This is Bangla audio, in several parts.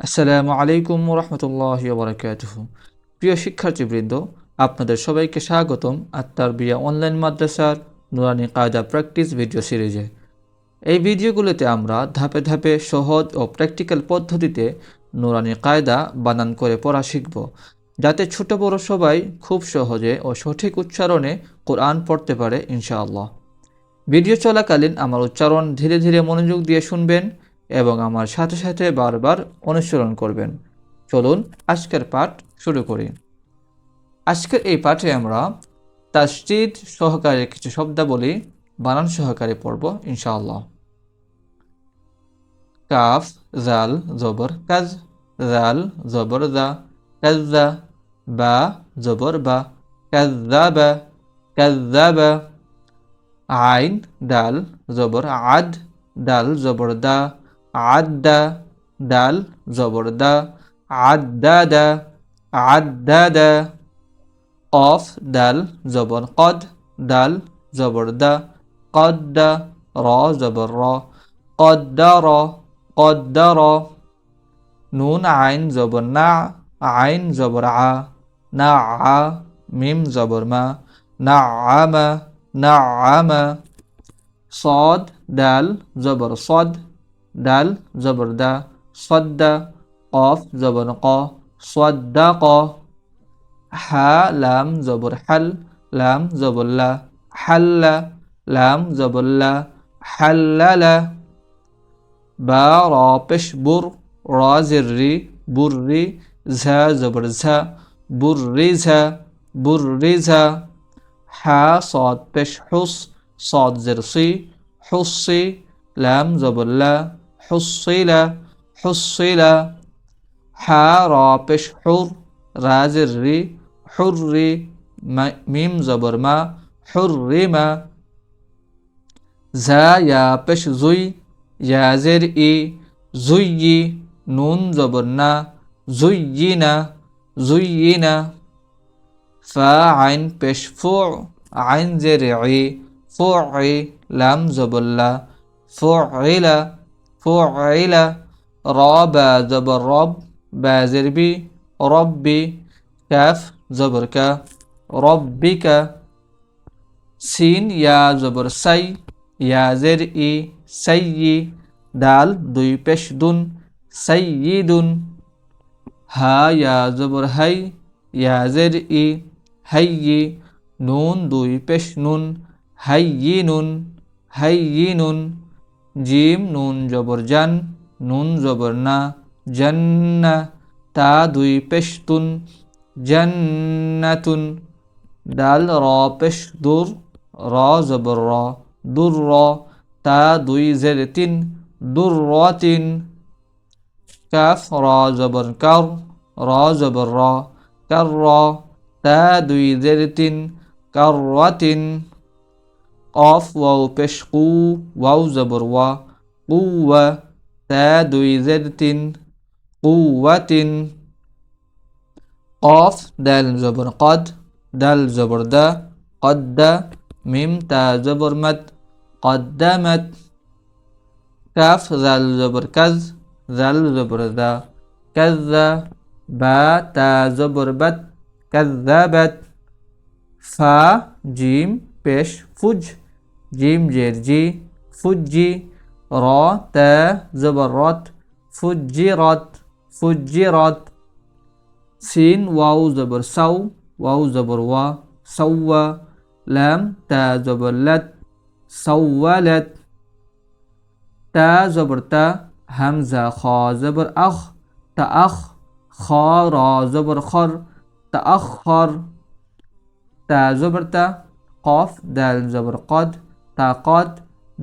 আসসালামু আলাইকুম রহমতুল্লাহি ওবরাকাতুহু। প্রিয় শিক্ষার্থীবৃন্দ, আপনাদের সবাইকে স্বাগতম আত-তারবিয়া অনলাইন মাদ্রাসার নুরানি কায়দা প্র্যাকটিস ভিডিও সিরিজে। এই ভিডিওগুলোতে আমরা ধাপে ধাপে সহজ ও প্র্যাকটিক্যাল পদ্ধতিতে নুরানি কায়দা বানান করে পড়া শিখব, যাতে ছোট বড় সবাই খুব সহজে ও সঠিক উচ্চারণে কোরআন পড়তে পারে ইনশাআল্লাহ। ভিডিও চলাকালীন আমার উচ্চারণ ধীরে ধীরে মনোযোগ দিয়ে শুনবেন এবং আমার সাথে সাথে বারবার অনুসরণ করবেন। চলুন আজকের পাঠ শুরু করি। আজকের এই পাঠে আমরা তাসদীদ সহকারে কিছু শব্দাবলী বানান সহকারে পড়ব ইনশাআল্লাহ। কাফ জাল জবর কাজ, জাল জবর দা, কাজ্জা, বা জবর বা, কাজ্জাবা কাজ্জাবা। আইন ডাল জবর আদ, ডাল জবর দা, আদ্দা, ডাল জবর দা, আদ্দাদা আদ্দাদা। কফ ডাল জবর কদ, ডাল জবর দা, কদ্দা, র জবর র, কদ্দার কদ্দার। নুন আইন জবর না, আইন জবর আ, না আ। মিম জবর মা, না আমা না আমা। صاد دال زبر صد، دال زبر دا، صد. قاف زبر قا، صدق. حا لام زبر حل، لام زبر لا، حل. لام زبر لا، حلل. با را পেশ বুর, রা জিররি বুররি, ঝা জবর ঝা, বুররিঝা বুররিঝা। হা صاد পেশ হুস, صاد زر صي، حصي. لام زبر لا، حصيلا حصيلا. حا را পেশ حر، را زر ري حري، ميم زبر ما، حرما. زا يا পেশ زي، يا زر إي زي. نون زبر نا، زينا زينا. فا عين পেশ فوع، عين زر عي فعي. لام زبر لا، فعل فعل. را با زبر رب، با زر بي ربي. كاف زبر كا، ربك. سين يا زبر سي، يا زر إي سي. دال দুই পেশ দুন، سيد. হা يا زبر هي، يا زر إي هي. নুন দুই পেশ নুন، হাইয়িনুন হাইয়িনুন। জিম নুন জবর জান, নুন জবর না, জান্না। তা দুই পেশ তুন, জান্নাতুন। দাল র পেশ দুর, র জবর র, দুর। তা দুই জের তিন, দুররাতিন। কাফ র জবর কার, র জবর র, কার। তা দুই জের তিন, কাররাতিন। قاف واو পেশ কু, ওয়াও জবর ওয়া, কুওয়া। তা দুই জের তিন, কুওয়াতিন। قاف দাল জবর قد، দাল জবর দা, قدّا. মিম তা জবর মাদ، قدمت. কাফ জাল জবর কাজ، জাল জবর দা, কাজ্জা। বা তা জবর বাত, কাজ্জাবাত। ফা জিম পেশ ফুজ, জিম জের জি, ফুজি। র তা জবর রত, ফুজিরত ফুজিরত। সিন ওয়াও জবর সাউ, ওয়াও জবর ওয়া, সাওয়া। লাম তা জবর লাত, সাওয়ালাত। তা জবর তা, হামজা খ জবর আখ, তা আখ। খ র জবর খর, তা আখর। তা জবর তা। قاف دال زبر قد، تقد.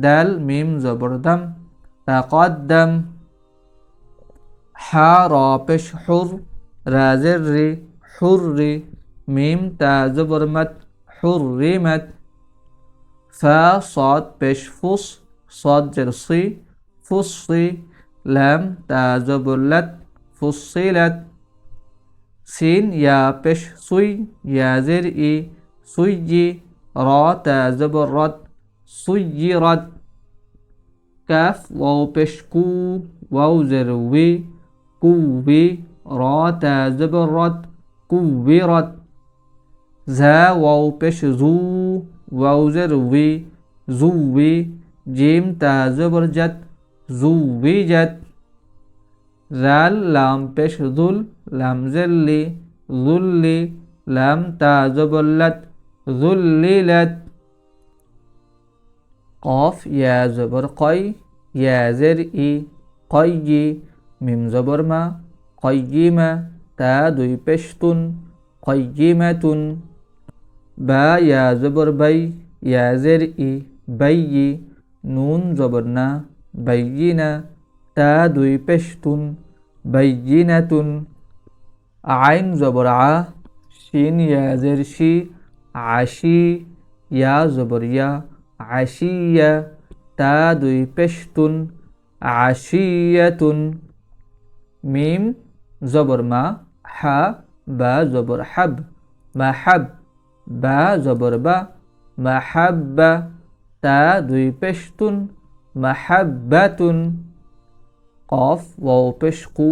دال ميم زبر دم، تقدم. حا را পেশ حر، را زر ري حري. ميم تا زبر مت، حرمت. فا صاد পেশ ফুস، صاد زر صي فصي. لام تا زبر لت، فصلت. سين يا পেশ সুই، يا زر إي سُيّي. را تا زبر رد، سُيّرت. কাফ ওয়াও পেশ কু, ওয়াও জের উই, কুবি, র তা জবর রত, কুবিরত। ঝা ওয়াও পেশ জু, ওয়াও জের উই, জুবি। জিম তা জবর জাত, জুবিজাত। জাল লাম পেশ জুল, লাম জেল্লি, জুল্লি। লাম তা জবর লাত, জুল্লিলাত। কফ ইয়া জবর কয়, ইয়া জের ই, কয়্যি। মিম জবর মা, কয়্যিমা। তা দুই পেশতুন, কয়্যিমাতুন। বা ইয়া জবর বাই, ইয়া জের ই, বাইয়ি। নুন জবর না, বাইয়িনা। তা দুই পেশতুন, বাইয়িনাতুন। আইন জবর আ, শিন ইয়া জের শি, আশি। ইয়া জবর ইয়া, আশিয়া। তা দুই পেশতুন, আশিয়াতুন। মিম জবর মা, হা। বা জবর হাব, মাহাব। বা জবর বা, মাহাব্বা। তা দুই পেশতুন, মাহাব্বাতুন। কফ ওয়াও পেশ কু,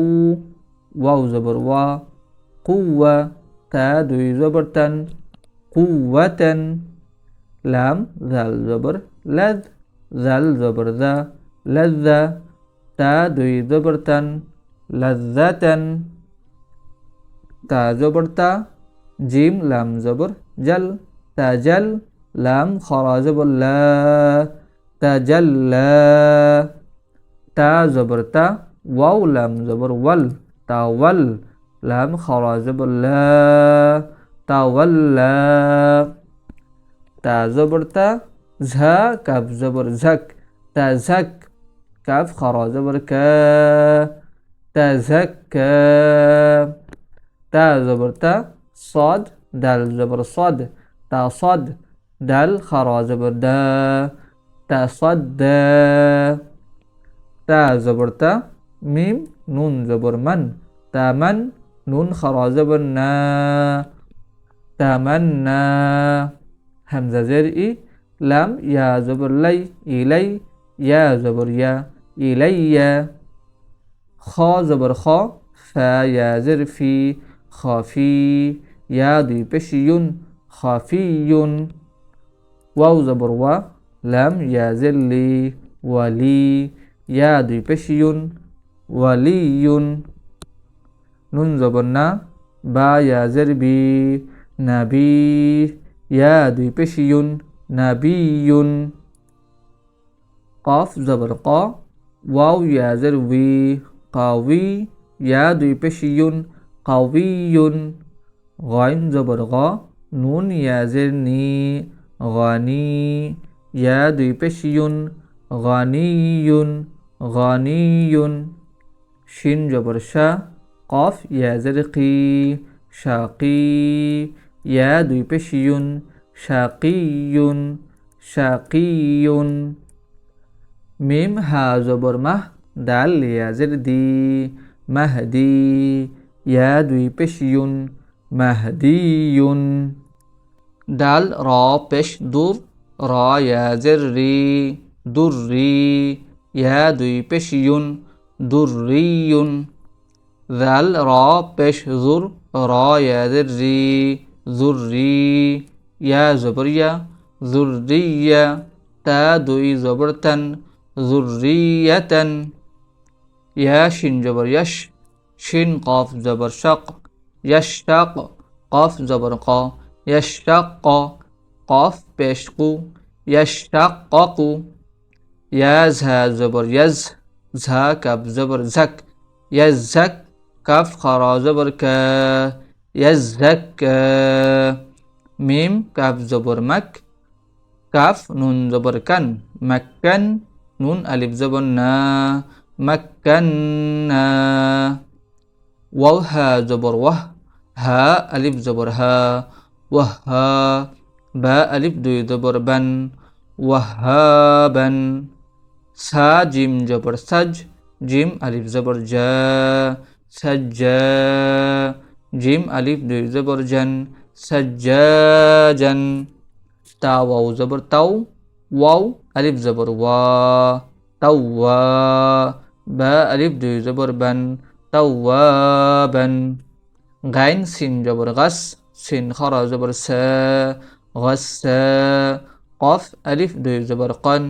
ওয়াও জবর ওয়া, কুওয়া। তা দুই জবর তান, কুওয়াতান। লাম জাল জবর লাদ, জাল জবর দা, লাজ্জা। তা দুই জবর তান, লাজ্জাতান। তা জবর তা, জিম লাম জবর জাল, তাজাল। লাম খরা জবর লা, তাজাল্লা। তা জবর তা, ওয়াও লাম জবর ওয়াল, তাওয়াল। লাম খরা জবর লা, তাওয়াল্লা। তা জবর তা, ঝা কাফ জবর ঝাক, তাঝাক। কাফ খরা জবর কা, তাঝাক্কা। তা জবর তা, صاد দাল জবর صاد, তা صاد। দাল খরা জবর দা, তাসাদ্দা। তা জবর তা, মিম নুন জবর মান, তামান। নুন খরা জবর না, তামান্না। হামজা জের ই, লাম ইয়া জবর লাই, ইলাই। ইয়া জবর ইয়া, ইলাইয়া। খ জবর খ, ফা ইয়া জের ফি, খাফি। ইয়া দুই পেশ ইউন, খাফিয়ুন। ওয়াও জবর ওয়া, লাম ইয়া জের লি, ওয়ালি। ইয়া দুই পেশ ইউন, ওয়ালিয়ুন। নুন জবর না, বা ইয়া জের বি, নাবি। ইয়া দুই পেশ ইউন, নাবিয়ুন। কফ জবর ক, ওয়াও ইয়া জের উই, কাউই। ইয়া দুই পেশ ইউন, কাউইয়ুন। গইন জবর গ, নুন ইয়া জের নি, গানি। ইয়া দুই পেশ ইউন, গানিয়ুন, গানিয়ুন। শিন জবর শা, কফ ইয়া জের কি, শাকি। ইয়া দুই পেশ ইউন, শাকিয়ুন, শাকিয়ুন। মিম হা জবর মাহ, দাল ইয়া জের দি, মাহদি। ইয়া দুই পেশ ইউন, মাহদিয়ুন। দাল র পেশ দূর, র ইয়া জের রি, দুররি। ইয়া দুই পেশ ইউন, দুররিয়ুন। দাল র পেশ জুর, র ইয়া জের রি, জুররি। ইয়া জবর ইয়া, জুররিয়া। তা দুই জবর তান, জুররিয়াতান। ইয়া শিন জবর ইয়াশ, শিন কফ জবর শাক, ইয়াশাক। কফ জবর ক, ইয়াশাক। কফ পেশ কু, ইয়াশাক্কু। ইয়া ঝা জবর ইয়াজ, ঝা কাফ জবর ঝাক, ইয়াঝাক। কাফ খরা জবর কা, ইয়াঝাক্কা। মিম কাফ জবর মাক, কাফ নুন জবর কান, মাক্কান। নুন আলিফ জবর না, মাক্কান্না। ওয়াও হা জবর ওয়াহ, হা আলিফ জবর হা, ওয়াহা। বা আলিফ দুই জবর বান, ওয়াহাবান। সা জিম জবর সাজ, জিম আলিফ জবর জা, সাজ্জা। জিম আলিফ দুই জবর জান, সাজ্জাজান। তা ওয়াও জবর তাও, ওয়াও আলিফ জবর ওয়া, তাওয়া। বা আলিফ দুই জবর বান, তাওয়াবান। গাইন সিন জবর গাস, সিন খরা জবর সা, গাসসা। কফ আলিফ দুই জবর কন,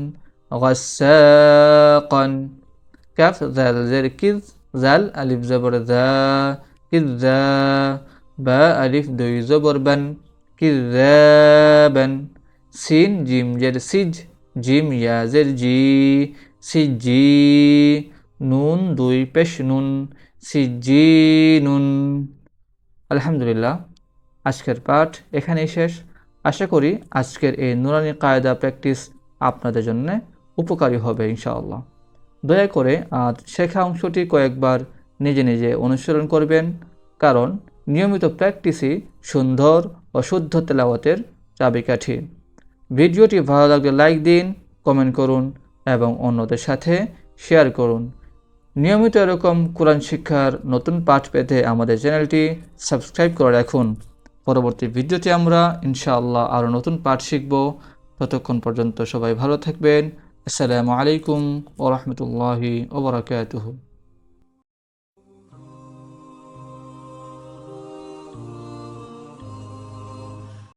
গাসসাকন। কাফ জাল জের কিজ, জাল আলিফ জবর দা, কিজ্জা। বা আলিফ দুই জবর বান, কিজ্জাবান। সিন জিম জের সিজ, জিম ইয়া জের জি, সিজি। নুন দুই পেশ নুন, সিজিনুন। আলহামদুলিল্লাহ, আজকের পাঠ এখানেই শেষ। আশা করি আজকের এই নুরানি কায়দা প্র্যাকটিস আপনাদের জন্য উপকারী হবে ইনশাআল্লাহ। দয়া করে আজ শেখা অংশটি কয়েকবার নিজে নিজে অনুসরণ করবেন, কারণ নিয়মিত প্র্যাকটিসই সুন্দর ও শুদ্ধ তেলাওয়াতের চাবিকাঠি। ভিডিওটি ভালো লাগলে লাইক দিন, কমেন্ট করুন এবং অন্যদের সাথে শেয়ার করুন। নিয়মিত এরকম কোরআন শিক্ষার নতুন পাঠ পেতে আমাদের চ্যানেলটি সাবস্ক্রাইব করে রাখুন। পরবর্তী ভিডিওতে আমরা ইনশাআল্লাহ আরও নতুন পাঠ শিখব। ততক্ষণ পর্যন্ত সবাই ভালো থাকবেন। আসসালামু আলাইকুম ওয়া রাহমাতুল্লাহি ওয়া বারাকাতুহু।